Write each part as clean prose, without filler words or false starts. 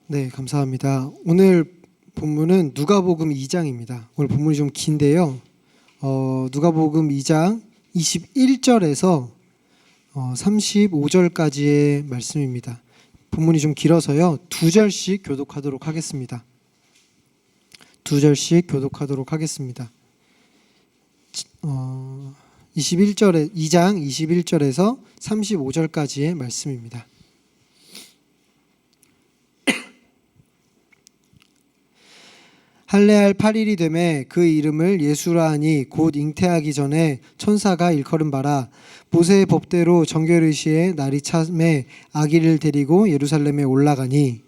네, 감사합니다. 오늘 본문은 누가복음 2장입니다. 오늘 본문이 좀 긴데요. 누가복음 2장 21절에서 35절까지의 말씀입니다. 본문이 좀 길어서요. 두 절씩 교독하도록 하겠습니다. 두 절씩 교독하도록 하겠습니다. 2장 21절에서 35절까지의 말씀입니다. 할례할 8일이 되매 그 이름을 예수라 하니 곧 잉태하기 전에 천사가 일컬은 바라. 모세의 법대로 정결의시에 날이 차매 아기를 데리고 예루살렘에 올라가니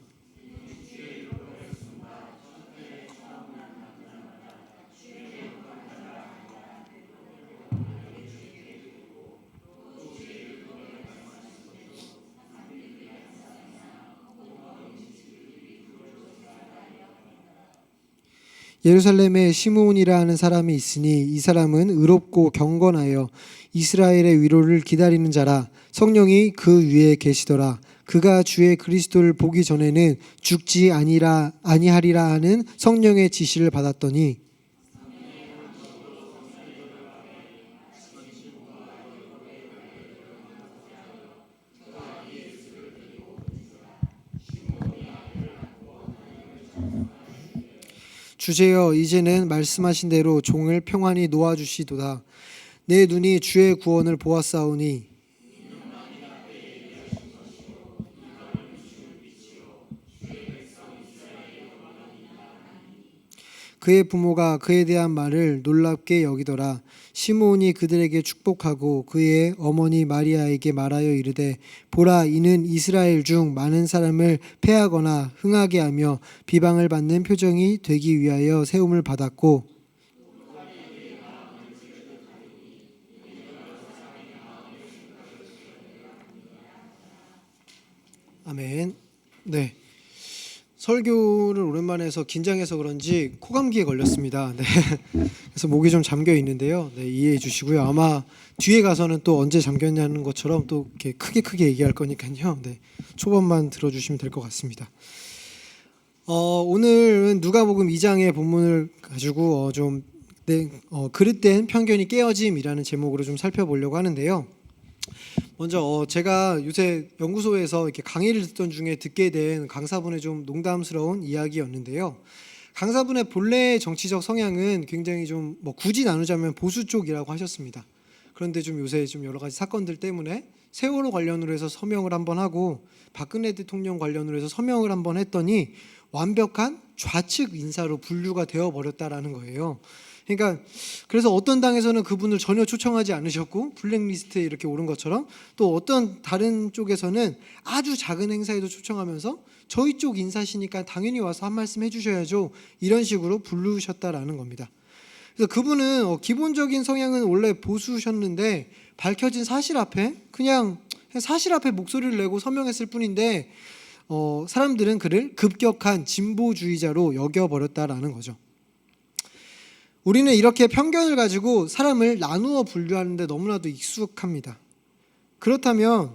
예루살렘에 시므온이라 하는 사람이 있으니 이 사람은 의롭고 경건하여 이스라엘의 위로를 기다리는 자라. 성령이 그 위에 계시더라. 그가 주의 그리스도를 보기 전에는 죽지 아니하리라 하는 성령의 지시를 받았더니 주제여 이제는 말씀하신 대로 종을 평안히 놓아주시도다. 내 눈이 주의 구원을 보았사오니 그의 부모가 그에 대한 말을 놀랍게 여기더라. 시므온이 그들에게 축복하고 그의 어머니 마리아에게 말하여 이르되 보라 이는 이스라엘 중 많은 사람을 패하거나 흥하게 하며 비방을 받는 표정이 되기 위하여 세움을 받았고 아멘. 네. 설교를 오랜만에 해서 긴장해서 그런지 코감기에 걸렸습니다. 네. 그래서 목이 좀 잠겨 있는데요. 네, 이해해 주시고요. 아마 뒤에 가서는 또 언제 잠겼냐는 것처럼 또 이렇게 크게 얘기할 거니까요. 네. 초반만 들어주시면 될 것 같습니다. 오늘은 누가복음 2장의 본문을 가지고 그릇된 편견이 깨어짐이라는 제목으로 좀 살펴보려고 하는데요. 먼저 제가 요새 연구소에서 이렇게 강의를 듣던 중에 듣게 된 강사분의 좀 농담스러운 이야기였는데요. 강사분의 본래 정치적 성향은 굉장히 좀 굳이 나누자면 보수 쪽이라고 하셨습니다. 그런데 좀 요새 좀 여러 가지 사건들 때문에 세월호 관련으로 해서 서명을 한번 하고 박근혜 대통령 관련으로 해서 서명을 한번 했더니 완벽한 좌측 인사로 분류가 되어 버렸다라는 거예요. 그러니까 그래서 어떤 당에서는 그분을 전혀 초청하지 않으셨고 블랙리스트에 이렇게 오른 것처럼 또 어떤 다른 쪽에서는 아주 작은 행사에도 초청하면서 저희 쪽 인사시니까 당연히 와서 한 말씀 해주셔야죠 이런 식으로 부르셨다라는 겁니다. 그래서 그분은 기본적인 성향은 원래 보수셨는데 밝혀진 사실 앞에 그냥 사실 앞에 목소리를 내고 서명했을 뿐인데 사람들은 그를 급격한 진보주의자로 여겨버렸다라는 거죠. 우리는 이렇게 편견을 가지고 사람을 나누어 분류하는데 너무나도 익숙합니다. 그렇다면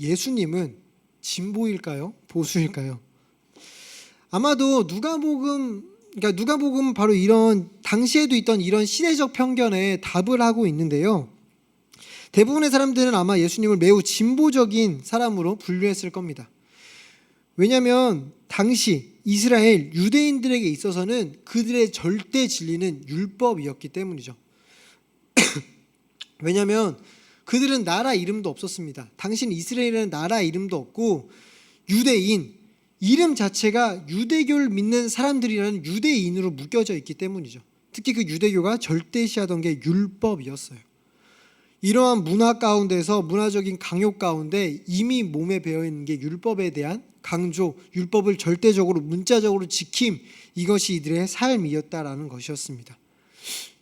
예수님은 진보일까요? 보수일까요? 아마도 누가복음 바로 이런 당시에도 있던 이런 시대적 편견에 답을 하고 있는데요. 대부분의 사람들은 아마 예수님을 매우 진보적인 사람으로 분류했을 겁니다. 왜냐하면 당시 이스라엘 유대인들에게 있어서는 그들의 절대 진리는 율법이었기 때문이죠. 왜냐하면 그들은 나라 이름도 없었습니다. 당신 이스라엘에는 나라 이름도 없고 유대인 이름 자체가 유대교를 믿는 사람들이라는 유대인으로 묶여져 있기 때문이죠. 특히 그 유대교가 절대시하던 게 율법이었어요. 이러한 문화 가운데서 문화적인 강요 가운데 이미 몸에 배어있는 게 율법에 대한 강조, 율법을 절대적으로 문자적으로 지킴, 이것이 이들의 삶이었다라는 것이었습니다.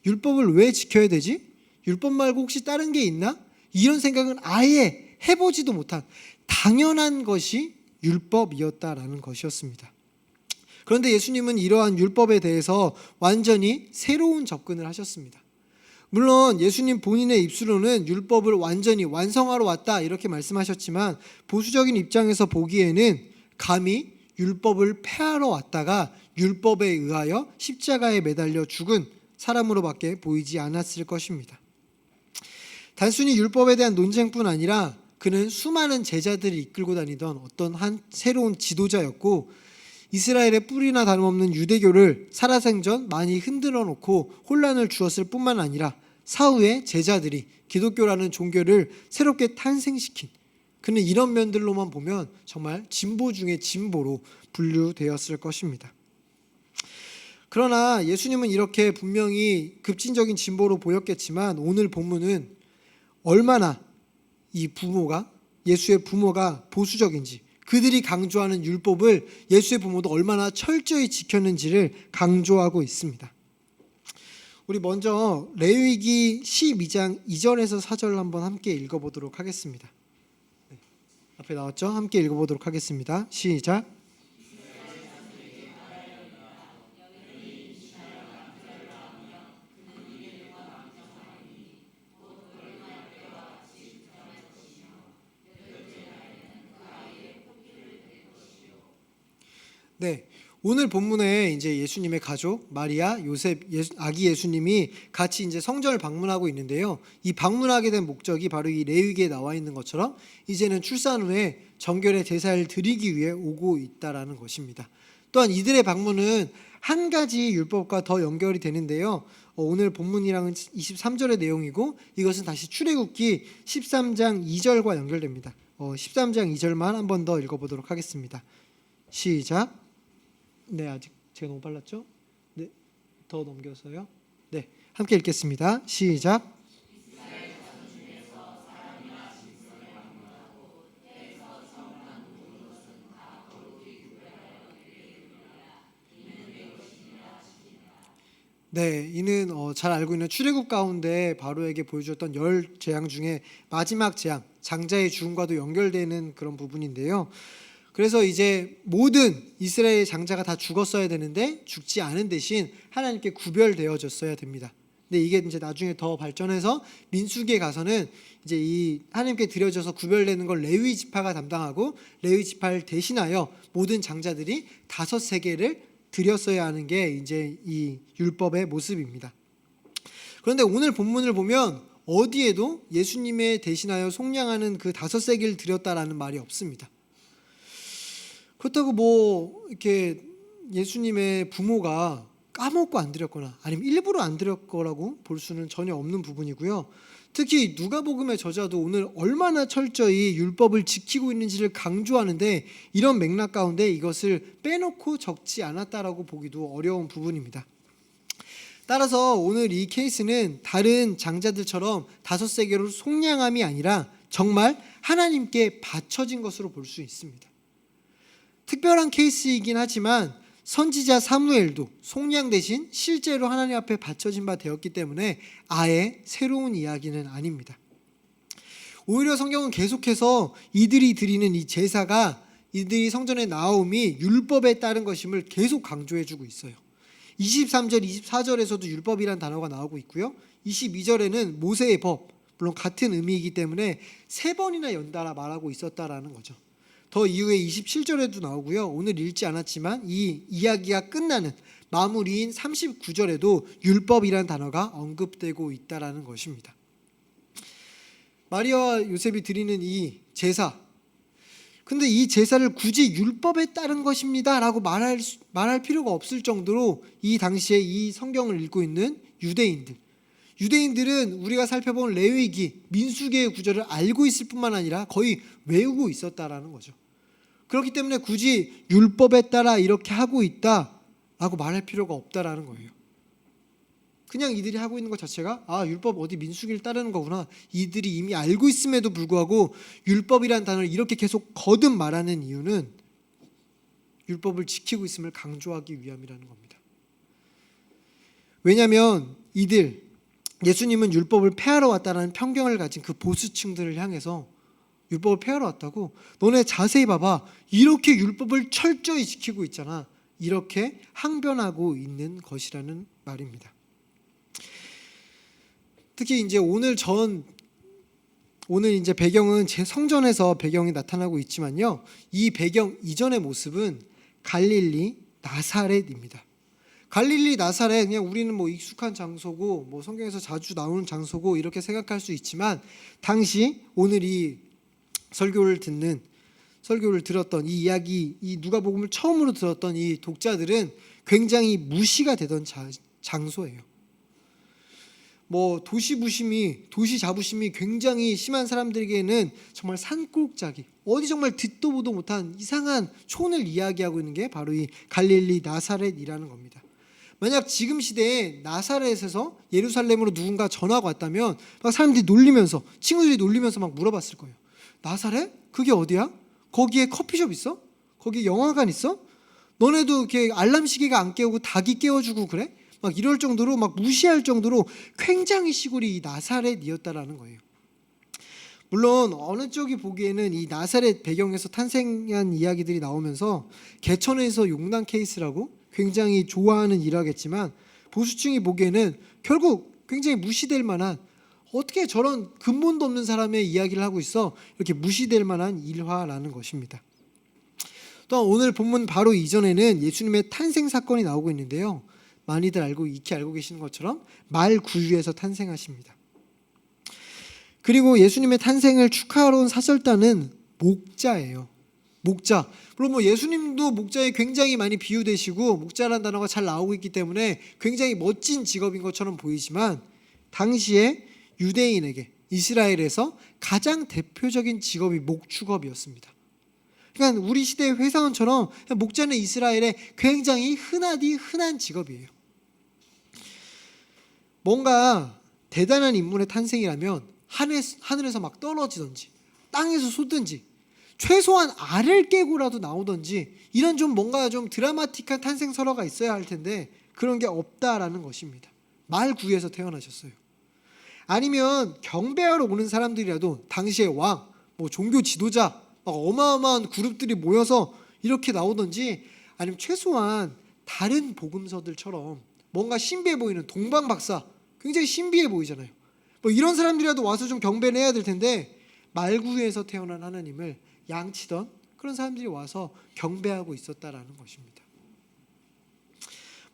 율법을 왜 지켜야 되지? 율법 말고 혹시 다른 게 있나? 이런 생각은 아예 해보지도 못한 당연한 것이 율법이었다라는 것이었습니다. 그런데 예수님은 이러한 율법에 대해서 완전히 새로운 접근을 하셨습니다. 물론 예수님 본인의 입술로는 율법을 완전히 완성하러 왔다 이렇게 말씀하셨지만 보수적인 입장에서 보기에는 감히 율법을 폐하러 왔다가 율법에 의하여 십자가에 매달려 죽은 사람으로밖에 보이지 않았을 것입니다. 단순히 율법에 대한 논쟁뿐 아니라 그는 수많은 제자들을 이끌고 다니던 어떤 한 새로운 지도자였고, 이스라엘의 뿌리나 다름없는 유대교를 살아생전 많이 흔들어 놓고 혼란을 주었을 뿐만 아니라 사후에 제자들이 기독교라는 종교를 새롭게 탄생시킨, 그는 이런 면들로만 보면 정말 진보 중의 진보로 분류되었을 것입니다. 그러나 예수님은 이렇게 분명히 급진적인 진보로 보였겠지만, 오늘 본문은 얼마나 이 부모가, 예수의 부모가 보수적인지, 그들이 강조하는 율법을 예수의 부모도 얼마나 철저히 지켰는지를 강조하고 있습니다. 우리 먼저 레위기 12장 2절에서 4절 한번 함께 읽어보도록 하겠습니다. 앞에 나왔죠? 함께 읽어보도록 하겠습니다. 시작. 네, 오늘 본문에 이제 예수님의 가족 마리아, 요셉, 아기 예수님이 같이 이제 성전을 방문하고 있는데요. 이 방문하게 된 목적이 바로 이 레위기에 나와 있는 것처럼 이제는 출산 후에 정결의 제사를 드리기 위해 오고 있다라는 것입니다. 또한 이들의 방문은 한 가지 율법과 더 연결이 되는데요. 오늘 본문이랑은 23절의 내용이고, 이것은 다시 출애굽기 13장 2절과 연결됩니다. 13장 2절만 한 번 더 읽어보도록 하겠습니다. 시작. 네, 아직 제가 너무 빨랐죠? 네, 더 넘겨서요. 네, 함께 읽겠습니다. 시작. 네, 이는 잘 알고 있는 출애굽 가운데 바로에게 보여주었던 10재앙 중에 마지막 재앙, 장자의 죽음과도 연결되는 그런 부분인데요. 그래서 이제 모든 이스라엘 장자가 다 죽었어야 되는데 죽지 않은 대신 하나님께 구별되어졌어야 됩니다. 근데 이게 이제 나중에 더 발전해서 민수기에 가서는 이제 이 하나님께 드려져서 구별되는 걸 레위 지파가 담당하고, 레위 지파를 대신하여 모든 장자들이 5세겔을 드렸어야 하는 게 이제 이 율법의 모습입니다. 그런데 오늘 본문을 보면 어디에도 예수님의 대신하여 속량하는 그 5세겔을 드렸다라는 말이 없습니다. 그렇다고 뭐 이렇게 예수님의 부모가 까먹고 안 드렸거나 아니면 일부러 안 드렸 거라고 볼 수는 전혀 없는 부분이고요. 특히 누가복음의 저자도 오늘 얼마나 철저히 율법을 지키고 있는지를 강조하는데, 이런 맥락 가운데 이것을 빼놓고 적지 않았다라고 보기도 어려운 부분입니다. 따라서 오늘 이 케이스는 다른 장자들처럼 5세겔로 속량함이 아니라 정말 하나님께 바쳐진 것으로 볼 수 있습니다. 특별한 케이스이긴 하지만 선지자 사무엘도 속량 대신 실제로 하나님 앞에 바쳐진 바 되었기 때문에 아예 새로운 이야기는 아닙니다. 오히려 성경은 계속해서 이들이 드리는 이 제사가, 이들이 성전에 나옴이 율법에 따른 것임을 계속 강조해주고 있어요. 23절, 24절에서도 율법이란 단어가 나오고 있고요. 22절에는 모세의 법, 물론 같은 의미이기 때문에 3번이나 연달아 말하고 있었다라는 거죠. 더 이후에 27절에도 나오고요. 오늘 읽지 않았지만 이 이야기가 끝나는 마무리인 39절에도 율법이란 단어가 언급되고 있다라는 것입니다. 마리아와 요셉이 드리는 이 제사, 근데 이 제사를 굳이 율법에 따른 것입니다 라고 말할 필요가 없을 정도로 이 당시에 이 성경을 읽고 있는 유대인들은 우리가 살펴본 레위기, 민수기의 구절을 알고 있을 뿐만 아니라 거의 외우고 있었다라는 거죠. 그렇기 때문에 굳이 율법에 따라 이렇게 하고 있다라고 말할 필요가 없다라는 거예요. 그냥 이들이 하고 있는 것 자체가 율법 어디 민수기를 따르는 거구나, 이들이 이미 알고 있음에도 불구하고 율법이라는 단어를 이렇게 계속 거듭 말하는 이유는 율법을 지키고 있음을 강조하기 위함이라는 겁니다. 왜냐하면 예수님은 율법을 폐하러 왔다는 편견을 가진 그 보수층들을 향해서 율법을 폐하러 왔다고, 너네 자세히 봐봐, 이렇게 율법을 철저히 지키고 있잖아, 이렇게 항변하고 있는 것이라는 말입니다. 특히 이제 오늘 이제 배경은 제 성전에서 배경이 나타나고 있지만요, 이 배경 이전의 모습은 갈릴리 나사렛입니다. 갈릴리 나사렛, 그냥 우리는 뭐 익숙한 장소고 뭐 성경에서 자주 나오는 장소고 이렇게 생각할 수 있지만, 당시 오늘 이 설교를 들었던 이 이야기, 이 누가복음을 처음으로 들었던 이 독자들은 굉장히 무시가 되던 장소예요. 뭐 도시 자부심이 굉장히 심한 사람들에게는 정말 산꼭짜기, 어디 정말 듣도 보도 못한 이상한 촌을 이야기하고 있는 게 바로 이 갈릴리 나사렛이라는 겁니다. 만약 지금 시대에 나사렛에서 예루살렘으로 누군가 전화가 왔다면 막 사람들이 놀리면서, 친구들이 놀리면서 막 물어봤을 거예요. 나사렛? 그게 어디야? 거기에 커피숍 있어? 거기에 영화관 있어? 너네도 이렇게 알람 시계가 안 깨우고 닭이 깨워주고 그래? 막 이럴 정도로, 막 무시할 정도로 굉장히 시골이 이 나사렛이었다라는 거예요. 물론 어느 쪽이 보기에는 이 나사렛 배경에서 탄생한 이야기들이 나오면서 개천에서 용난 케이스라고 굉장히 좋아하는 일화겠지만, 보수층이 보기에는 결국 굉장히 무시될 만한, 어떻게 저런 근본도 없는 사람의 이야기를 하고 있어, 이렇게 무시될 만한 일화라는 것입니다. 또 오늘 본문 바로 이전에는 예수님의 탄생 사건이 나오고 있는데요, 많이들 익히 알고 계시는 것처럼 말구유에서 탄생하십니다. 그리고 예수님의 탄생을 축하하러 온 사절단은 목자예요. 목자. 물론 뭐 예수님도 목자에 굉장히 많이 비유되시고 목자라는 단어가 잘 나오고 있기 때문에 굉장히 멋진 직업인 것처럼 보이지만, 당시에 유대인에게, 이스라엘에서 가장 대표적인 직업이 목축업이었습니다. 그러니까 우리 시대의 회사원처럼 목자는 이스라엘에 굉장히 흔한 직업이에요. 뭔가 대단한 인물의 탄생이라면 하늘에서 막 떨어지든지 땅에서 솟든지 최소한 알을 깨고라도 나오든지, 이런 좀 뭔가 좀 드라마틱한 탄생 설화가 있어야 할 텐데 그런 게 없다라는 것입니다. 말구유에서 태어나셨어요. 아니면 경배하러 오는 사람들이라도 당시의 왕, 뭐 종교 지도자, 막 어마어마한 그룹들이 모여서 이렇게 나오든지, 아니면 최소한 다른 복음서들처럼 뭔가 신비해 보이는 동방박사, 굉장히 신비해 보이잖아요. 뭐 이런 사람들이라도 와서 좀 경배를 해야 될 텐데, 말구유에서 태어난 하나님을 양치던 그런 사람들이 와서 경배하고 있었다라는 것입니다.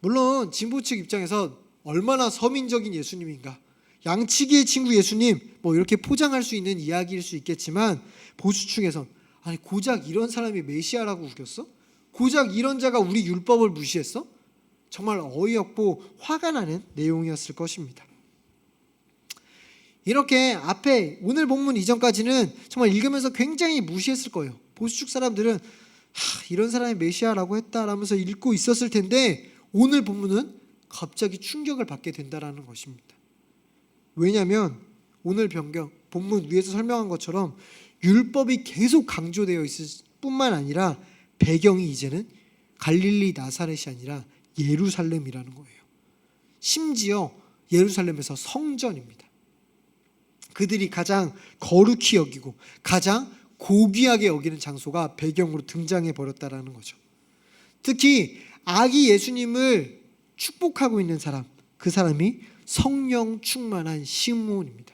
물론 진보 측 입장에서 얼마나 서민적인 예수님인가, 양치기의 친구 예수님, 뭐 이렇게 포장할 수 있는 이야기일 수 있겠지만, 보수 측에선 아니 고작 이런 사람이 메시아라고 우겼어? 고작 이런 자가 우리 율법을 무시했어? 정말 어이없고 화가 나는 내용이었을 것입니다. 이렇게 앞에 오늘 본문 이전까지는 정말 읽으면서 굉장히 무시했을 거예요. 보수 측 사람들은 이런 사람이 메시아라고 했다라면서 읽고 있었을 텐데, 오늘 본문은 갑자기 충격을 받게 된다라는 것입니다. 왜냐하면 오늘 본문 위에서 설명한 것처럼 율법이 계속 강조되어 있을 뿐만 아니라 배경이 이제는 갈릴리 나사렛이 아니라 예루살렘이라는 거예요. 심지어 예루살렘에서 성전입니다. 그들이 가장 거룩히 여기고 가장 고귀하게 여기는 장소가 배경으로 등장해 버렸다라는 거죠. 특히 아기 예수님을 축복하고 있는 사람, 그 사람이 성령 충만한 시므온입니다.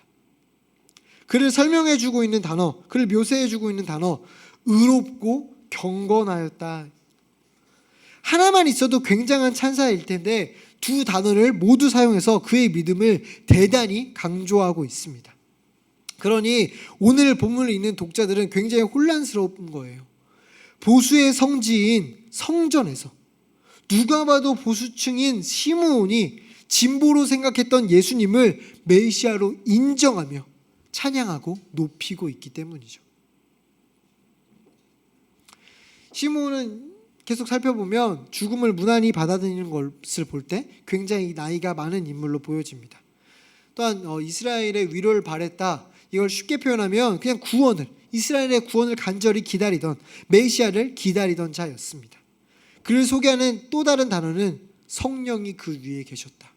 그를 설명해주고 있는 단어, 그를 묘사해주고 있는 단어, 의롭고 경건하였다. 하나만 있어도 굉장한 찬사일 텐데 두 단어를 모두 사용해서 그의 믿음을 대단히 강조하고 있습니다. 그러니 오늘 본문을 읽는 독자들은 굉장히 혼란스러운 거예요. 보수의 성지인 성전에서 누가 봐도 보수층인 시므온이 진보로 생각했던 예수님을 메시아로 인정하며 찬양하고 높이고 있기 때문이죠. 시므온은 계속 살펴보면 죽음을 무난히 받아들이는 것을 볼 때 굉장히 나이가 많은 인물로 보여집니다. 또한 이스라엘의 위로를 바랬다, 이걸 쉽게 표현하면 그냥 이스라엘의 구원을 간절히 기다리던, 메시아를 기다리던 자였습니다. 그를 소개하는 또 다른 단어는 성령이 그 위에 계셨다,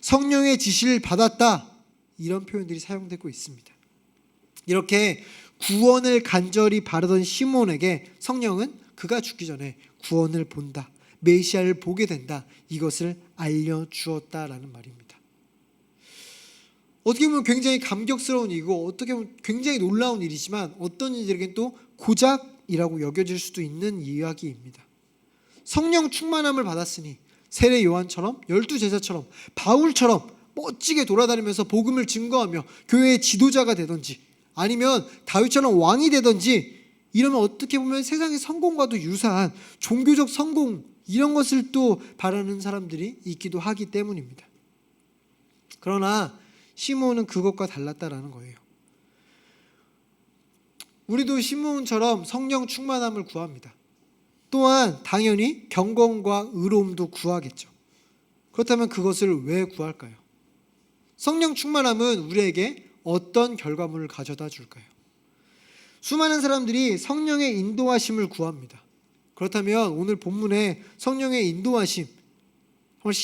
성령의 지시를 받았다, 이런 표현들이 사용되고 있습니다. 이렇게 구원을 간절히 바라던 시므온에게 성령은 그가 죽기 전에 구원을 본다, 메시아를 보게 된다, 이것을 알려주었다라는 말입니다. 어떻게 보면 굉장히 감격스러운 일이고 어떻게 보면 굉장히 놀라운 일이지만, 어떤 이들에게는 또 고작이라고 여겨질 수도 있는 이야기입니다. 성령 충만함을 받았으니 세례 요한처럼, 12제자처럼, 바울처럼 멋지게 돌아다니면서 복음을 증거하며 교회의 지도자가 되든지, 아니면 다윗처럼 왕이 되든지, 이러면 어떻게 보면 세상의 성공과도 유사한 종교적 성공, 이런 것을 또 바라는 사람들이 있기도 하기 때문입니다. 그러나 시므온은 그것과 달랐다라는 거예요. 우리도 시므온처럼 성령 충만함을 구합니다. 또한 당연히 경건과 의로움도 구하겠죠. 그렇다면 그것을 왜 구할까요? 성령 충만함은 우리에게 어떤 결과물을 가져다 줄까요? 수많은 사람들이 성령의 인도하심을 구합니다. 그렇다면 오늘 본문에 성령의 인도하심,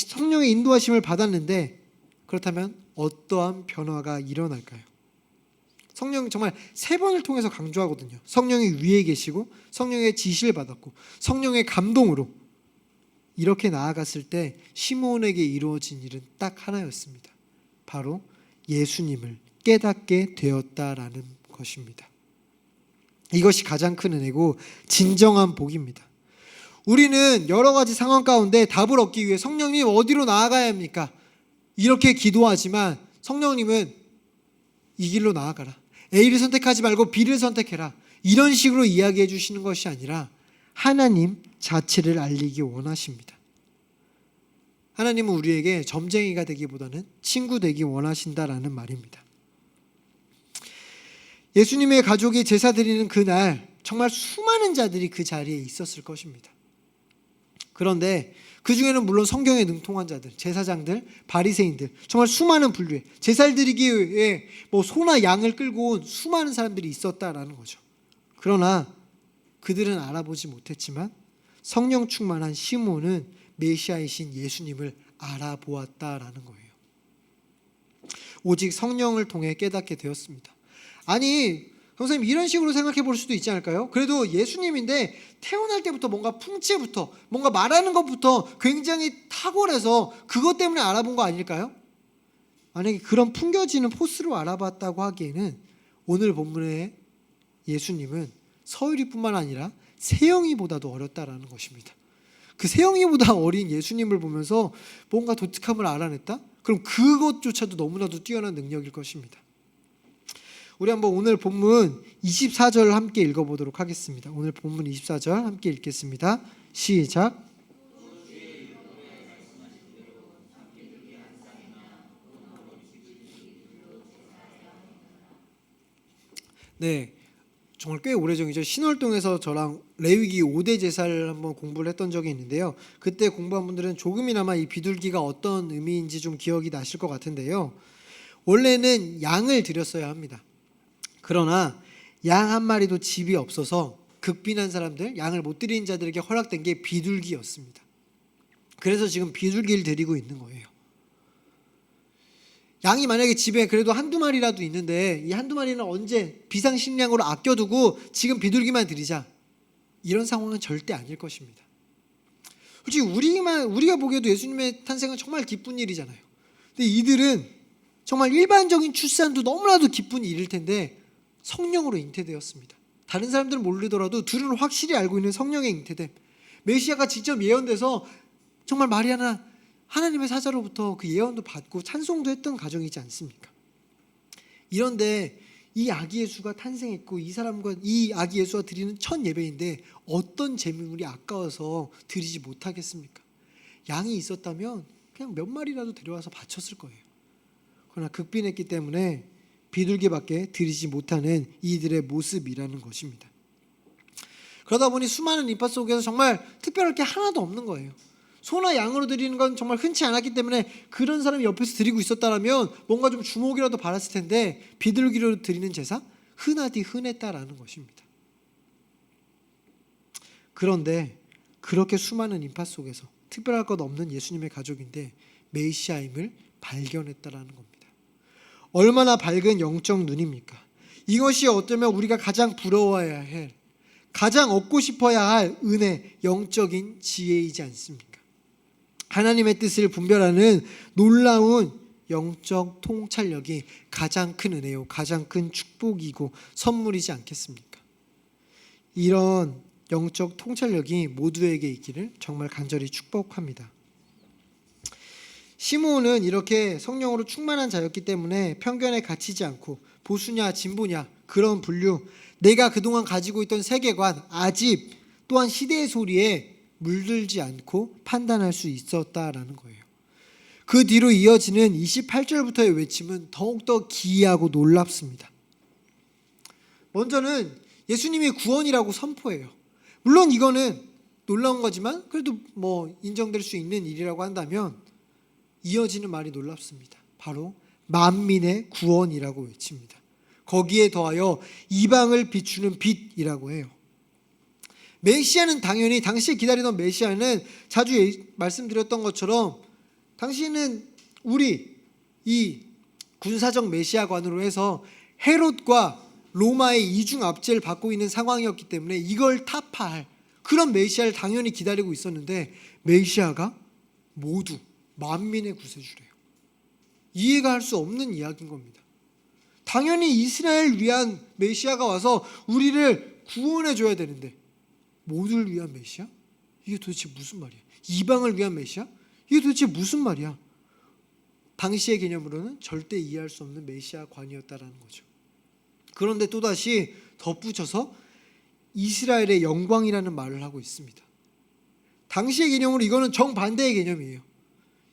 성령의 인도하심을 받았는데 그렇다면 어떠한 변화가 일어날까요? 성령 정말 3번을 통해서 강조하거든요. 성령이 위에 계시고 성령의 지시를 받았고 성령의 감동으로 이렇게 나아갔을 때 시므온에게 이루어진 일은 딱 하나였습니다. 바로 예수님을 깨닫게 되었다라는 것입니다. 이것이 가장 큰 은혜고 진정한 복입니다. 우리는 여러 가지 상황 가운데 답을 얻기 위해 성령님 어디로 나아가야 합니까? 이렇게 기도하지만 성령님은 이 길로 나아가라, A를 선택하지 말고 B를 선택해라, 이런 식으로 이야기해 주시는 것이 아니라 하나님 자체를 알리기 원하십니다. 하나님은 우리에게 점쟁이가 되기보다는 친구 되기 원하신다라는 말입니다. 예수님의 가족이 제사 드리는 그날 정말 수많은 자들이 그 자리에 있었을 것입니다. 그런데 그 중에는 물론 성경에 능통한 자들, 제사장들, 바리새인들, 정말 수많은 분류의 제사를 드리기 위해 소나 양을 끌고 온 수많은 사람들이 있었다라는 거죠. 그러나 그들은 알아보지 못했지만 성령 충만한 시므온은 메시아이신 예수님을 알아보았다라는 거예요. 오직 성령을 통해 깨닫게 되었습니다. 아니, 선생님 이런 식으로 생각해 볼 수도 있지 않을까요? 그래도 예수님인데 태어날 때부터 뭔가 풍채부터, 뭔가 말하는 것부터 굉장히 탁월해서 그것 때문에 알아본 거 아닐까요? 만약에 그런 풍겨지는 포스로 알아봤다고 하기에는 오늘 본문의 예수님은 서유리뿐만 아니라 세영이보다도 어렸다라는 것입니다. 그 세영이보다 어린 예수님을 보면서 뭔가 독특함을 알아냈다? 그럼 그것조차도 너무나도 뛰어난 능력일 것입니다. 우리 한번 오늘 본문 24절 함께 읽어보도록 하겠습니다. 오늘 본문 24절 함께 읽겠습니다. 시작. 네, 정말 꽤 오래전이죠. 신월동에서 저랑 레위기 5대 제사를 한번 공부를 했던 적이 있는데요. 그때 공부한 분들은 조금이나마 이 비둘기가 어떤 의미인지 좀 기억이 나실 것 같은데요. 원래는 양을 드렸어야 합니다. 그러나 양 한 마리도 집이 없어서 극빈한 사람들, 양을 못 드리는 자들에게 허락된 게 비둘기였습니다. 그래서 지금 비둘기를 드리고 있는 거예요. 양이 만약에 집에 그래도 한두 마리라도 있는데 이 한두 마리는 언제 비상식량으로 아껴두고 지금 비둘기만 드리자, 이런 상황은 절대 아닐 것입니다. 솔직히 우리가 보기에도 예수님의 탄생은 정말 기쁜 일이잖아요. 근데 이들은 정말 일반적인 출산도 너무나도 기쁜 일일 텐데 성령으로 잉태되었습니다. 다른 사람들은 모르더라도 둘은 확실히 알고 있는 성령의 잉태됨, 메시아가 직접 예언돼서 정말 마리아나 하나님의 사자로부터 그 예언도 받고 찬송도 했던 가정이지 않습니까? 이런데 이 아기 예수가 탄생했고 이 아기 예수가 드리는 첫 예배인데 어떤 제물이 아까워서 드리지 못하겠습니까? 양이 있었다면 그냥 몇 마리라도 데려와서 바쳤을 거예요. 그러나 극빈했기 때문에 비둘기밖에 드리지 못하는 이들의 모습이라는 것입니다. 그러다 보니 수많은 인파 속에서 정말 특별할 게 하나도 없는 거예요. 소나 양으로 드리는 건 정말 흔치 않았기 때문에 그런 사람이 옆에서 드리고 있었다면 뭔가 좀 주목이라도 받았을 텐데 비둘기로 드리는 제사? 흔하디 흔했다라는 것입니다. 그런데 그렇게 수많은 인파 속에서 특별할 것 없는 예수님의 가족인데 메시아임을 발견했다라는 겁니다. 얼마나 밝은 영적 눈입니까? 이것이 어쩌면 우리가 가장 부러워해야 할, 가장 얻고 싶어야 할 은혜, 영적인 지혜이지 않습니까? 하나님의 뜻을 분별하는 놀라운 영적 통찰력이 가장 큰 은혜요, 가장 큰 축복이고 선물이지 않겠습니까? 이런 영적 통찰력이 모두에게 있기를 정말 간절히 축복합니다. 시므온은 이렇게 성령으로 충만한 자였기 때문에 편견에 갇히지 않고 보수냐 진보냐 그런 분류, 내가 그동안 가지고 있던 세계관, 아집 또한 시대의 소리에 물들지 않고 판단할 수 있었다라는 거예요. 그 뒤로 이어지는 28절부터의 외침은 더욱더 기이하고 놀랍습니다. 먼저는 예수님이 구원이라고 선포해요. 물론 이거는 놀라운 거지만 그래도 인정될 수 있는 일이라고 한다면 이어지는 말이 놀랍습니다. 바로 만민의 구원이라고 외칩니다. 거기에 더하여 이방을 비추는 빛이라고 해요. 메시아는 당연히 당시에 기다리던 메시아는 자주 말씀드렸던 것처럼 당시에는 우리 이 군사적 메시아관으로 해서 헤롯과 로마의 이중 압제를 받고 있는 상황이었기 때문에 이걸 타파할 그런 메시아를 당연히 기다리고 있었는데 메시아가 모두 만민의 구세주래요. 이해가 할 수 없는 이야기인 겁니다. 당연히 이스라엘 위한 메시아가 와서 우리를 구원해 줘야 되는데 모두를 위한 메시아? 이게 도대체 무슨 말이야? 이방을 위한 메시아? 이게 도대체 무슨 말이야? 당시의 개념으로는 절대 이해할 수 없는 메시아관이었다라는 거죠. 그런데 또다시 덧붙여서 이스라엘의 영광이라는 말을 하고 있습니다. 당시의 개념으로 이거는 정반대의 개념이에요.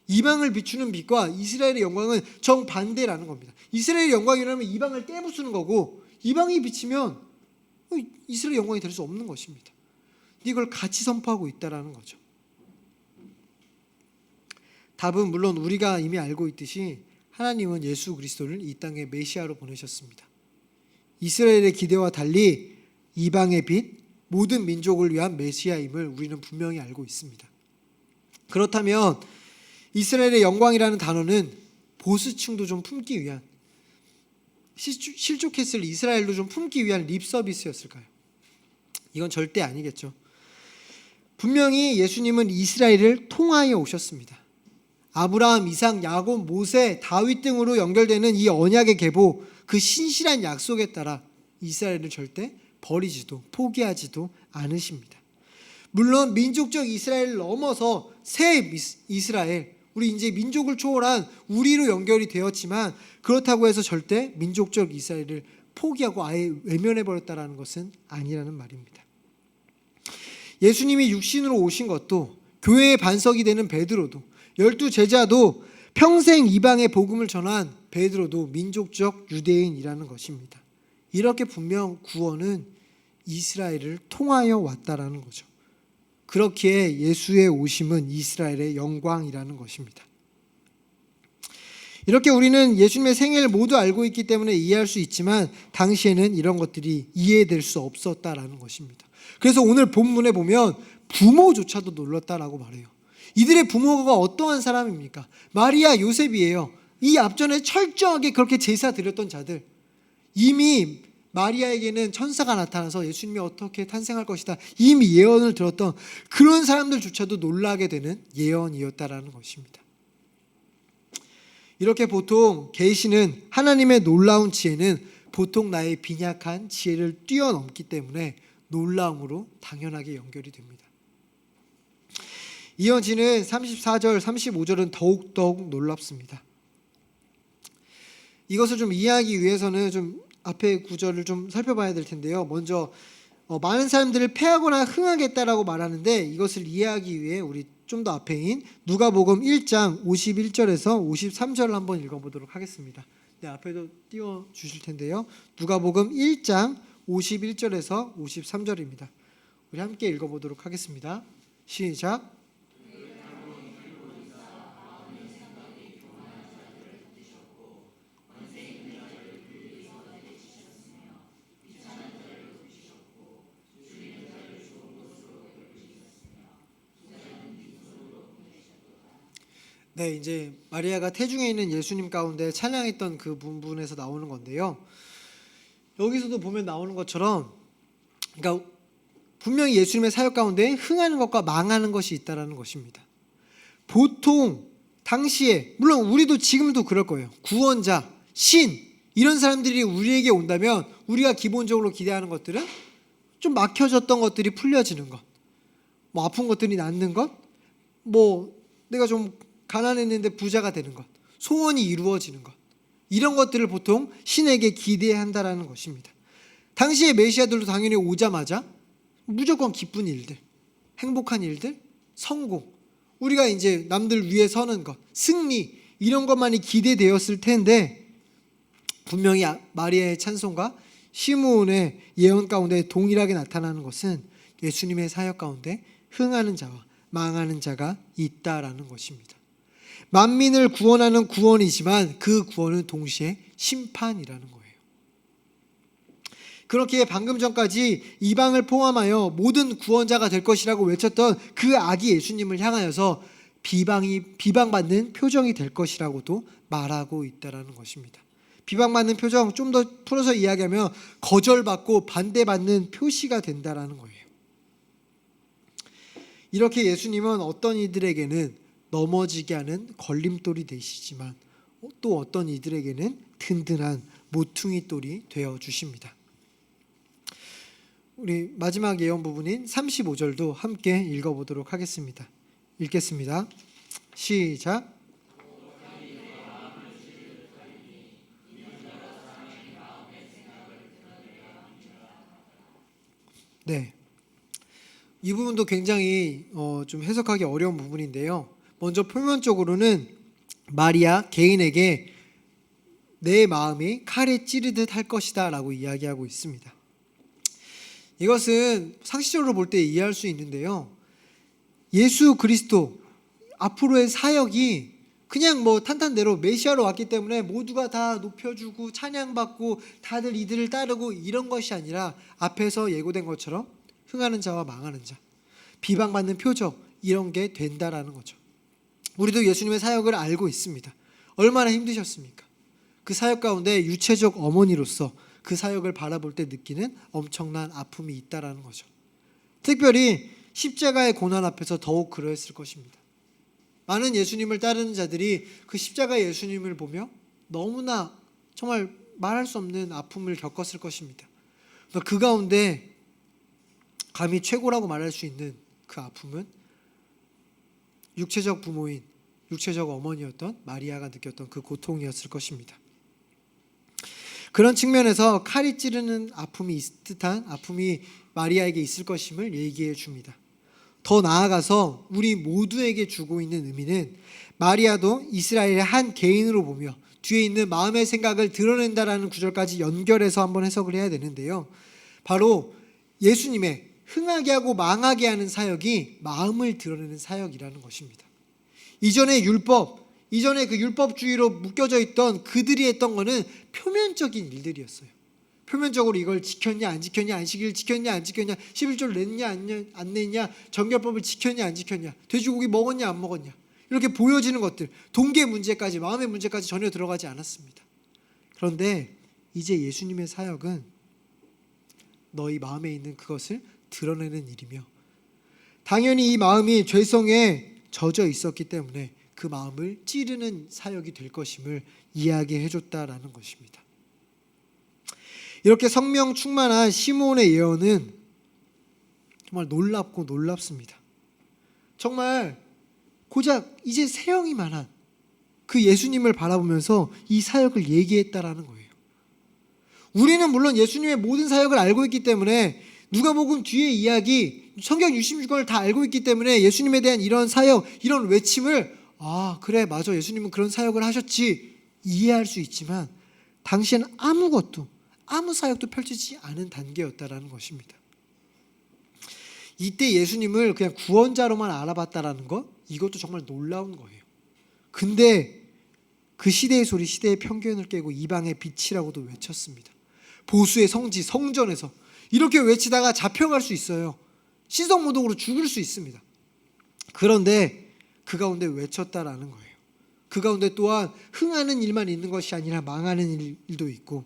이방을 비추는 빛과 이스라엘의 영광은 정반대라는 겁니다. 이스라엘의 영광이라면 이방을 깨부수는 거고 이방이 비치면 이스라엘의 영광이 될 수 없는 것입니다. 이걸 같이 선포하고 있다라는 거죠. 답은 물론 우리가 이미 알고 있듯이 하나님은 예수 그리스도를 이 땅에 메시아로 보내셨습니다. 이스라엘의 기대와 달리 이방의 빛, 모든 민족을 위한 메시아임을 우리는 분명히 알고 있습니다. 그렇다면 이스라엘의 영광이라는 단어는 보수층도 좀 품기 위한, 실족했을 이스라엘도 좀 품기 위한 립 서비스였을까요? 이건 절대 아니겠죠. 분명히 예수님은 이스라엘을 통하여 오셨습니다. 아브라함, 이삭, 야곱, 모세, 다윗 등으로 연결되는 이 언약의 계보, 그 신실한 약속에 따라 이스라엘을 절대 버리지도 포기하지도 않으십니다. 물론 민족적 이스라엘을 넘어서 새 이스라엘, 우리 이제 민족을 초월한 우리로 연결이 되었지만 그렇다고 해서 절대 민족적 이스라엘을 포기하고 아예 외면해버렸다는 것은 아니라는 말입니다. 예수님이 육신으로 오신 것도, 교회의 반석이 되는 베드로도, 12 제자도, 평생 이방의 복음을 전한 베드로도 민족적 유대인이라는 것입니다. 이렇게 분명 구원은 이스라엘을 통하여 왔다라는 거죠. 그렇기에 예수의 오심은 이스라엘의 영광이라는 것입니다. 이렇게 우리는 예수님의 생애를 모두 알고 있기 때문에 이해할 수 있지만 당시에는 이런 것들이 이해될 수 없었다라는 것입니다. 그래서 오늘 본문에 보면 부모조차도 놀랐다라고 말해요. 이들의 부모가 어떠한 사람입니까? 마리아, 요셉이에요. 이 앞전에 철저하게 그렇게 제사 드렸던 자들, 이미 마리아에게는 천사가 나타나서 예수님이 어떻게 탄생할 것이다 이미 예언을 들었던 그런 사람들조차도 놀라게 되는 예언이었다라는 것입니다. 이렇게 보통 계시는 하나님의 놀라운 지혜는 보통 나의 빈약한 지혜를 뛰어넘기 때문에 놀라움으로 당연하게 연결이 됩니다. 이어지는 34절, 35절은 더욱 놀랍습니다. 이것을 좀 이해하기 위해서는 좀 앞에 구절을 좀 살펴봐야 될 텐데요. 먼저 많은 사람들을 패하거나 흥하겠다라고 말하는데 이것을 이해하기 위해 우리 좀 더 앞에인 누가복음 1장 51절에서 53절을 한번 읽어보도록 하겠습니다. 네, 앞에도 띄워주실 텐데요. 누가복음 1장 51절에서 53절입니다. 우리 함께 읽어보도록 하겠습니다. 시작. 네, 이제 마리아가 태중에 있는 예수님 가운데 찬양했던 그 부분에서 나오는 건데요. 여기서도 보면 나오는 것처럼, 그러니까 분명히 예수님의 사역 가운데 흥하는 것과 망하는 것이 있다라는 것입니다. 보통 당시에, 물론 우리도 지금도 그럴 거예요. 구원자, 신 이런 사람들이 우리에게 온다면 우리가 기본적으로 기대하는 것들은 좀 막혀졌던 것들이 풀려지는 것, 뭐 아픈 것들이 낫는 것, 뭐 내가 좀 가난했는데 부자가 되는 것, 소원이 이루어지는 것, 이런 것들을 보통 신에게 기대한다라는 것입니다. 당시의 메시아들도 당연히 오자마자 무조건 기쁜 일들, 행복한 일들, 성공, 우리가 이제 남들 위에 서는 것, 승리, 이런 것만이 기대되었을 텐데, 분명히 마리아의 찬송과 시므온의 예언 가운데 동일하게 나타나는 것은 예수님의 사역 가운데 흥하는 자와 망하는 자가 있다라는 것입니다. 만민을 구원하는 구원이지만 그 구원은 동시에 심판이라는 거예요. 그렇게 방금 전까지 이방을 포함하여 모든 구원자가 될 것이라고 외쳤던 그 아기 예수님을 향하여서 비방받는 표정이 될 것이라고도 말하고 있다라는 것입니다. 비방받는 표정, 좀 더 풀어서 이야기하면 거절받고 반대받는 표시가 된다라는 거예요. 이렇게 예수님은 어떤 이들에게는 넘어지게 하는 걸림돌이 되시지만 또 어떤 이들에게는 든든한 모퉁이 돌이 되어 주십니다. 우리 마지막 예언 부분인 35절도 함께 읽어보도록 하겠습니다. 읽겠습니다. 시작. 네, 이 부분도 굉장히 좀 해석하기 어려운 부분인데요. 먼저 표면적으로는 마리아 개인에게 내 마음이 칼에 찌르듯 할 것이다 라고 이야기하고 있습니다. 이것은 상식적으로 볼 때 이해할 수 있는데요, 예수 그리스도 앞으로의 사역이 그냥 뭐 탄탄대로 메시아로 왔기 때문에 모두가 다 높여주고 찬양받고 다들 이들을 따르고 이런 것이 아니라 앞에서 예고된 것처럼 흥하는 자와 망하는 자, 비방받는 표적, 이런 게 된다라는 거죠. 우리도 예수님의 사역을 알고 있습니다. 얼마나 힘드셨습니까? 그 사역 가운데 유체적 어머니로서 그 사역을 바라볼 때 느끼는 엄청난 아픔이 있다라는 거죠. 특별히 십자가의 고난 앞에서 더욱 그러했을 것입니다. 많은 예수님을 따르는 자들이 그 십자가의 예수님을 보며 너무나 정말 말할 수 없는 아픔을 겪었을 것입니다. 그 가운데 감히 최고라고 말할 수 있는 그 아픔은 육체적 부모인, 육체적 어머니였던 마리아가 느꼈던 그 고통이었을 것입니다. 그런 측면에서 칼이 찌르는 아픔이 있을 듯한 아픔이 마리아에게 있을 것임을 얘기해 줍니다. 더 나아가서 우리 모두에게 주고 있는 의미는 마리아도 이스라엘의 한 개인으로 보며 뒤에 있는 마음의 생각을 드러낸다라는 구절까지 연결해서 한번 해석을 해야 되는데요, 바로 예수님의 흥하게 하고 망하게 하는 사역이 마음을 드러내는 사역이라는 것입니다. 이전의 율법, 이전에 그 율법주의로 묶여져 있던 그들이 했던 거는 표면적인 일들이었어요. 표면적으로 이걸 지켰냐 안 지켰냐, 안식일 지켰냐 안 지켰냐, 11절 냈냐 안 냈냐, 정결법을 지켰냐 안 지켰냐, 돼지고기 먹었냐 안 먹었냐, 이렇게 보여지는 것들, 동기의 문제까지, 마음의 문제까지 전혀 들어가지 않았습니다. 그런데 이제 예수님의 사역은 너희 마음에 있는 그것을 드러내는 일이며, 당연히 이 마음이 죄성에 젖어 있었기 때문에 그 마음을 찌르는 사역이 될 것임을 이야기해 줬다라는 것입니다. 이렇게 성령 충만한 시므온의 예언은 정말 놀랍고 놀랍습니다. 정말 고작 이제 세영이만한 그 예수님을 바라보면서 이 사역을 얘기했다라는 거예요. 우리는 물론 예수님의 모든 사역을 알고 있기 때문에, 누가복음 뒤에 이야기, 성경 66권을 다 알고 있기 때문에 예수님에 대한 이런 사역, 이런 외침을 그래 맞아, 예수님은 그런 사역을 하셨지, 이해할 수 있지만 당시에는 아무 사역도 펼치지 않은 단계였다라는 것입니다. 이때 예수님을 그냥 구원자로만 알아봤다라는 것, 이것도 정말 놀라운 거예요. 근데 그 시대의 소리, 시대의 편견을 깨고 이방의 빛이라고도 외쳤습니다. 보수의 성지, 성전에서 이렇게 외치다가 잡혀갈 수 있어요. 시성모독으로 죽을 수 있습니다. 그런데 그 가운데 외쳤다라는 거예요. 그 가운데 또한 흥하는 일만 있는 것이 아니라 망하는 일도 있고,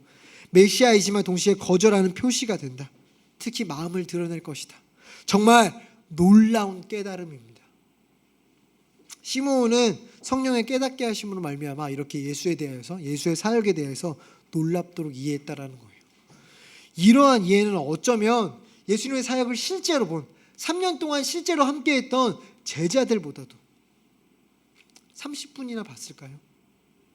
메시아이지만 동시에 거절하는 표시가 된다. 특히 마음을 드러낼 것이다. 정말 놀라운 깨달음입니다. 시므온은 성령의 깨닫게 하심으로 말미암아 이렇게 예수에 대해서, 예수의 사역에 대해서 놀랍도록 이해했다라는 거예요. 이러한 이해는 어쩌면 예수님의 사역을 실제로 본 3년 동안 실제로 함께했던 제자들보다도 30분이나 봤을까요?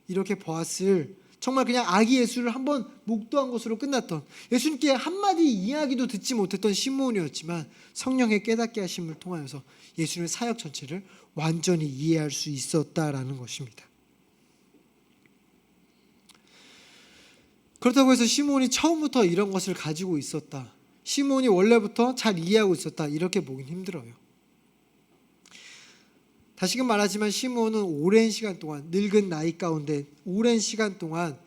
이렇게 보았을 정말 그냥 아기 예수를 한번 목도한 것으로 끝났던, 예수님께 한마디 이야기도 듣지 못했던 시므온이었지만 성령의 깨닫게 하심을 통하여서 예수님의 사역 전체를 완전히 이해할 수 있었다라는 것입니다. 그렇다고 해서 시므온이 처음부터 이런 것을 가지고 있었다, 시므온이 원래부터 잘 이해하고 있었다, 이렇게 보긴 힘들어요. 다시금 말하지만 시므온은 오랜 시간 동안, 늙은 나이 가운데 오랜 시간 동안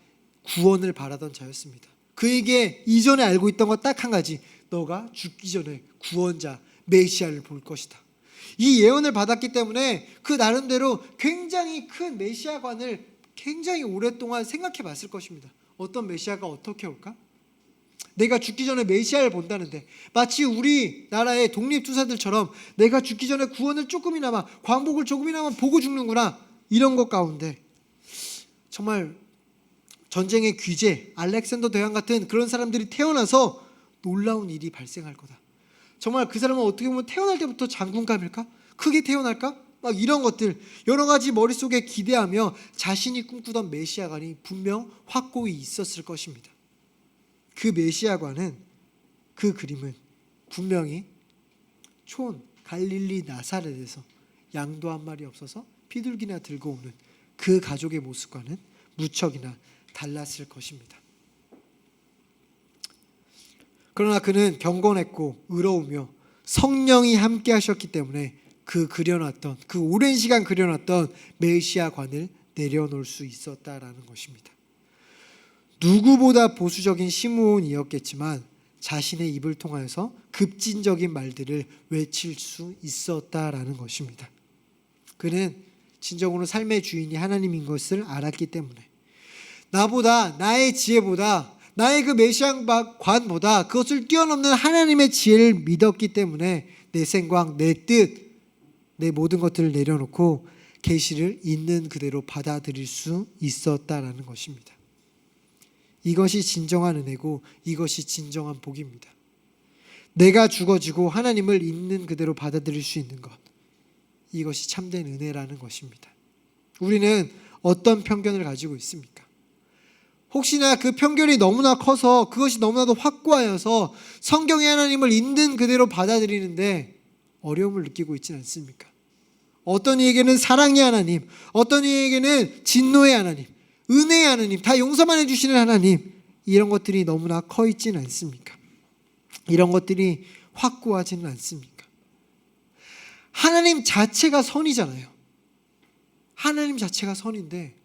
구원을 바라던 자였습니다. 그에게 이전에 알고 있던 것 딱 한 가지, 너가 죽기 전에 구원자 메시아를 볼 것이다. 이 예언을 받았기 때문에 그 나름대로 굉장히 큰 메시아관을 굉장히 오랫동안 생각해 봤을 것입니다. 어떤 메시아가 어떻게 올까? 내가 죽기 전에 메시아를 본다는데, 마치 우리나라의 독립투사들처럼 내가 죽기 전에 구원을 조금이나마, 광복을 조금이나마 보고 죽는구나, 이런 것 가운데 정말 전쟁의 귀재 알렉산더 대왕 같은 그런 사람들이 태어나서 놀라운 일이 발생할 거다. 정말 그 사람은 어떻게 보면 태어날 때부터 장군감일까? 크게 태어날까? 막 이런 것들 여러 가지 머릿속에 기대하며 자신이 꿈꾸던 메시아관이 분명 확고히 있었을 것입니다. 그 메시아관은, 그 그림은 분명히 촌 갈릴리 나사렛에서 양도 한 마리 없어서 비둘기나 들고 오는 그 가족의 모습과는 무척이나 달랐을 것입니다. 그러나 그는 경건했고 의로우며 성령이 함께 하셨기 때문에 그 그려놨던, 그 오랜 시간 그려놨던 메시아관을 내려놓을 수 있었다라는 것입니다. 누구보다 보수적인 시므온이었겠지만 자신의 입을 통하여서 급진적인 말들을 외칠 수 있었다라는 것입니다. 그는 진정으로 삶의 주인이 하나님인 것을 알았기 때문에, 나보다, 나의 지혜보다, 나의 그 메시아관보다 그것을 뛰어넘는 하나님의 지혜를 믿었기 때문에 내 생각, 내 뜻, 내 모든 것들을 내려놓고 계시를 있는 그대로 받아들일 수 있었다라는 것입니다. 이것이 진정한 은혜고 이것이 진정한 복입니다. 내가 죽어지고 하나님을 있는 그대로 받아들일 수 있는 것, 이것이 참된 은혜라는 것입니다. 우리는 어떤 편견을 가지고 있습니까? 혹시나 그 편견이 너무나 커서, 그것이 너무나도 확고하여서 성경의 하나님을 있는 그대로 받아들이는데 어려움을 느끼고 있지는 않습니까? 어떤 이에게는 사랑의 하나님, 어떤 이에게는 진노의 하나님, 은혜의 하나님, 다 용서만 해주시는 하나님, 이런 것들이 너무나 커 있지는 않습니까? 이런 것들이 확고하지는 않습니까? 하나님 자체가 선이잖아요. 하나님 자체가 선인데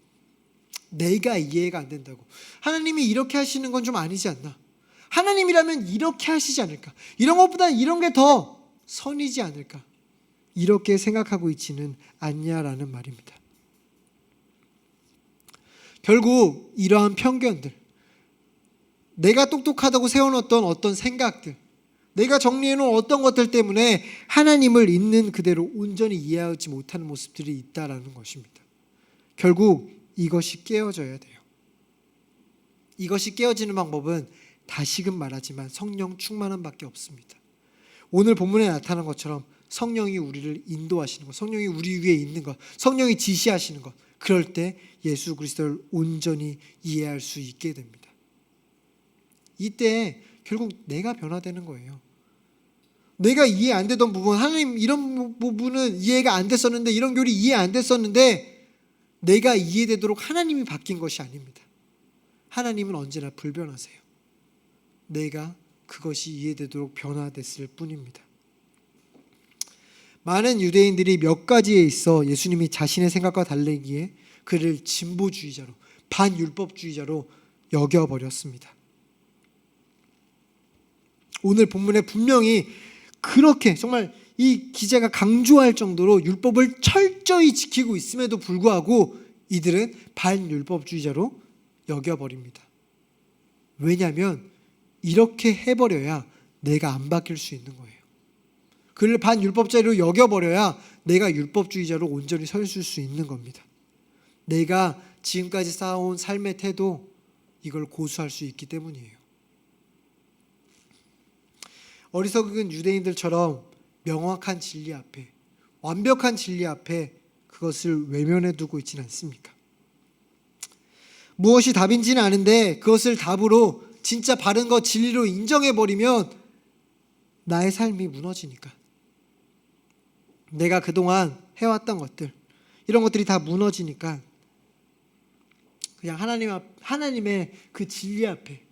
내가 이해가 안 된다고, 하나님이 이렇게 하시는 건 좀 아니지 않나, 하나님이라면 이렇게 하시지 않을까, 이런 것보다 이런 게 더 선이지 않을까, 이렇게 생각하고 있지는 않냐라는 말입니다. 결국 이러한 편견들, 내가 똑똑하다고 세워놓던 어떤 생각들, 내가 정리해놓은 어떤 것들 때문에 하나님을 있는 그대로 온전히 이해하지 못하는 모습들이 있다라는 것입니다. 결국 이것이 깨어져야 돼요. 이것이 깨어지는 방법은 다시금 말하지만 성령 충만함 밖에 없습니다. 오늘 본문에 나타난 것처럼 성령이 우리를 인도하시는 것, 성령이 우리 위에 있는 것, 성령이 지시하시는 것, 그럴 때 예수 그리스도를 온전히 이해할 수 있게 됩니다. 이때 결국 내가 변화되는 거예요. 내가 이해 안 되던 부분, 하나님 이런 부분은 이해가 안 됐었는데, 이런 교리 이해 안 됐었는데 내가 이해되도록 하나님이 바뀐 것이 아닙니다. 하나님은 언제나 불변하세요. 내가 그것이 이해되도록 변화됐을 뿐입니다. 많은 유대인들이 몇 가지에 있어 예수님이 자신의 생각과 다르기에 그를 진보주의자로, 반율법주의자로 여겨버렸습니다. 오늘 본문에 분명히 그렇게 정말 이 기자가 강조할 정도로 율법을 철저히 지키고 있음에도 불구하고 이들은 반율법주의자로 여겨버립니다. 왜냐하면 이렇게 해버려야 내가 안 바뀔 수 있는 거예요. 그를 반율법자로 여겨버려야 내가 율법주의자로 온전히 서 있을 수 있는 겁니다. 내가 지금까지 쌓아온 삶의 태도, 이걸 고수할 수 있기 때문이에요. 어리석은 유대인들처럼 명확한 진리 앞에, 완벽한 진리 앞에 그것을 외면해 두고 있지는 않습니까? 무엇이 답인지는 아는데 그것을 답으로 진짜 바른 것, 진리로 인정해 버리면 나의 삶이 무너지니까. 내가 그동안 해왔던 것들, 이런 것들이 다 무너지니까 그냥 하나님의 그 진리 앞에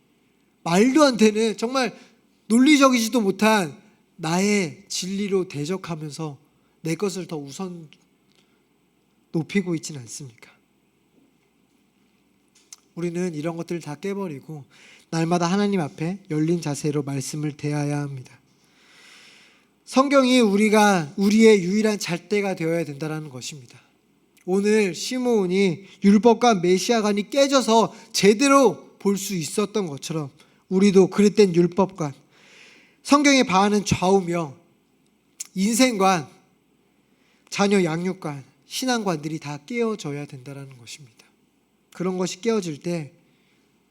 말도 안 되는, 정말 논리적이지도 못한 나의 진리로 대적하면서 내 것을 더 우선 높이고 있지는 않습니까? 우리는 이런 것들을 다 깨버리고 날마다 하나님 앞에 열린 자세로 말씀을 대해야 합니다. 성경이 우리의 유일한 잣대가 되어야 된다는 것입니다. 오늘 시므온이 율법과 메시아관이 깨져서 제대로 볼 수 있었던 것처럼 우리도 그릇된 율법관, 성경에 반하는 좌우명, 인생관, 자녀 양육관, 신앙관들이 다 깨어져야 된다는 것입니다. 그런 것이 깨어질 때,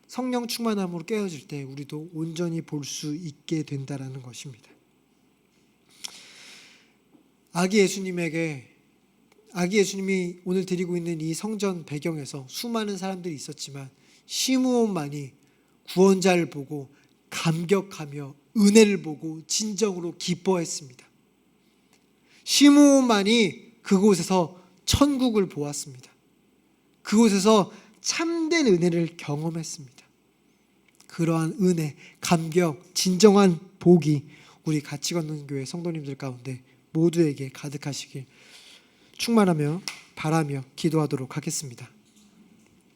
성령 충만함으로 깨어질 때 우리도 온전히 볼 수 있게 된다는 것입니다. 아기 예수님이 오늘 드리고 있는 이 성전 배경에서 수많은 사람들이 있었지만 시므온만이 구원자를 보고 감격하며 은혜를 보고 진정으로 기뻐했습니다. 시므온만이 그곳에서 천국을 보았습니다. 그곳에서 참된 은혜를 경험했습니다. 그러한 은혜, 감격, 진정한 복이 우리 같이 걷는 교회 성도님들 가운데 모두에게 가득하시길 충만하며 바라며 기도하도록 하겠습니다.